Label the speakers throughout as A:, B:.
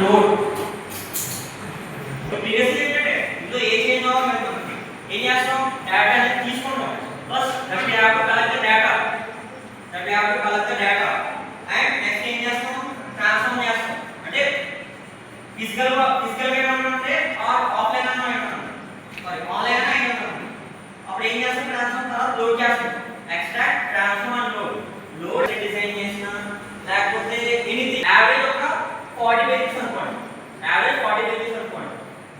A: Unload. Previously ఏంటంటే ఇందులో ఏ change అవ్వాలి ఏం చేస్తాం, డేటా అనేది తీసుకుంటాం. First that we have to collect the data, and next ఏం చేస్తాం, ట్రాన్స్ఫార్మ్ చేస్తాం. అంటే ఫిజికల్ గా ఏమంటే ఆఫ్లైన్ అన్నమాట, మరి ఆన్లైన్ అయినా అప్పుడు ఏం చేస్తాం, ట్రాన్స్ఫార్మ్ తర్వాత లోడ్ చేస్తాం. Extract, transform and load design చేసిన లేకపోతే ఎనీథింగ్. యావరేజ్ ఒక 40 పేజెస్ అనుకోండి,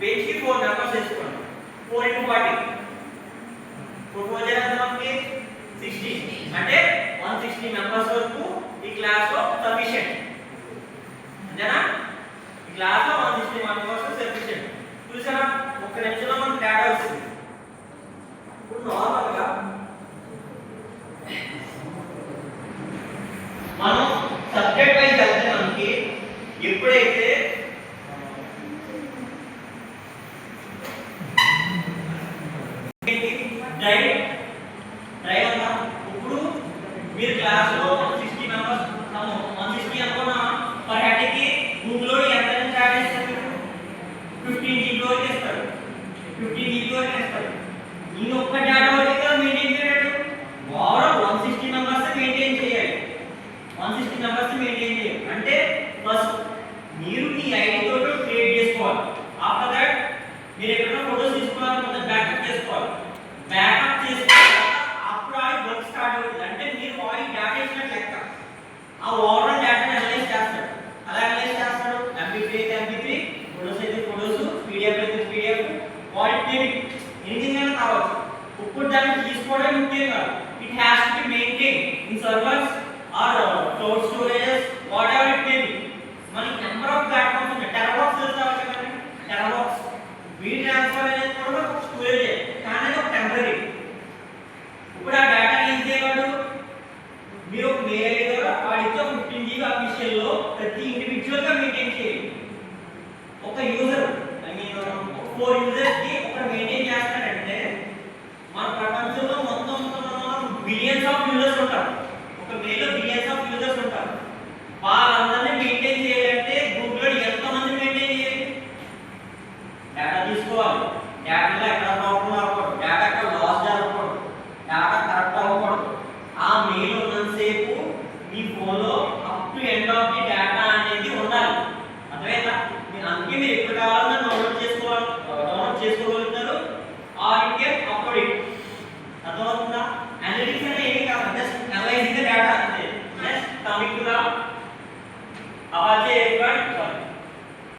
A: పేజ్ కి 4 మెంబర్స్ వేసుకోండి. 4 into 40 మనకి 60, అంటే 160 మెంబర్స్ వరకు ఈ క్లాస్ లో సఫిషియెంట్. అంతేనా? ఈ క్లాస్ లో 160 మెంబర్స్ సఫిషియెంట్. చూసారా, ఒక్క నిమిషంలో మనకు డేటా వస్తుంది. ఇప్పుడు నార్మల్ గా మనం సబ్జెక్ట్ వైజ్ వెళ్తే మనకి ఎప్పుడైతే డ్రైవ్ అన్నా, ఇప్పుడు మీరు క్లాస్ లో 160 మెంబర్స్ 160 అనుకున్నా, పర్ హెడ్ కి గూగుల్ లో ఎంత చార్జ్ చేస్తారు, 15 GB వరకు ఇస్తారు. ఈ ఒక్క డేటా వరకు మెయింటైన్ చేయడం ఓవరాల్ 160 మెంబర్స్ మెయింటైన్ చేయాలి. అంటే ఫస్ట్ మీరు ఈ ఐడి తోటి క్రియేట్ చేసుకోవాలి. ఆఫ్టర్ దట్ మీరు ఎక్కడైనా ఫోటోస్ తీసుకోవాలి, కొంచెం బ్యాకప్ చేసుకోవాలి. అప్పుడు ఆ వర్క్ స్టార్ట్ అవుతుంది. అంటే మీరు ఆడి డేటా ఇచ్చినట్టు లెక్క. ఆ ఓవరాల్ డేటాని అనలైజ్ చేస్తాడు. అలా అనలైజ్ చేస్తాడు, MP3 అయితే MP3, ఫోటోస్ అయితే ఫోటోస్, PDF అయితే PDF, క్వాలిటీ ఎనీథింగ్ అయినా కావచ్చు. ఇప్పుడు దాన్ని తీసుకోవడం ముఖ్యం కాదు. It has to be maintain in servers or cloud storages, whatever it may be. మనకి నెంబర్ ఆఫ్ ప్లాట్ఫామ్స్ ఉన్నాయి. టెరాబాక్స్ తెలుసా కదా, టెరాబాక్స్ వీడి ట్రాన్స్ఫర్ అనేది కూడా ఒక స్టోరేజ్, కానీ ఒక టెంపరరీ. ఇప్పుడు ఆ డేటా ఏం చేయగలడు, మీరు ఒక మెయిల్ ఐడి ద్వారా వాడితో 15 GB అఫీషియల్ లో ప్రతి ఇండివిజువల్ గా మెయింటైన్ చేయాలి. ఒక యూజర్ ఒక 4 యూజర్స్ కి ఒక మెయింటైన్ చేస్తాడంటే మన ప్రపంచంలో మొత్తం బిలియన్స్ ఆఫ్ యూజర్స్ ఉంటారు. ఒక మెయిల్ లో బిలియన్స్ ఆఫ్ యూజర్స్ ఉంటారు. వాళ్ళందరినీ మెయింటైన్ చేయాలంటే గూగుల్ లో ఎంతమంది మెయింటైన్ చేయాలి, డేటా తీసుకోవాలి. డేటాలో ఎక్కడ ప్రాబ్లం అవ్వకూడదు, డేటా ఎక్కడ లాస్ జరగకూడదు, డేటా కరెక్ట్ అవ్వకూడదు. ఆ మెయిల్ ఉన్నంతసేపు మీ ఫోన్లో up to end of the data అనేది ఉండాలి. అర్థమైందా? అందుకే మీరు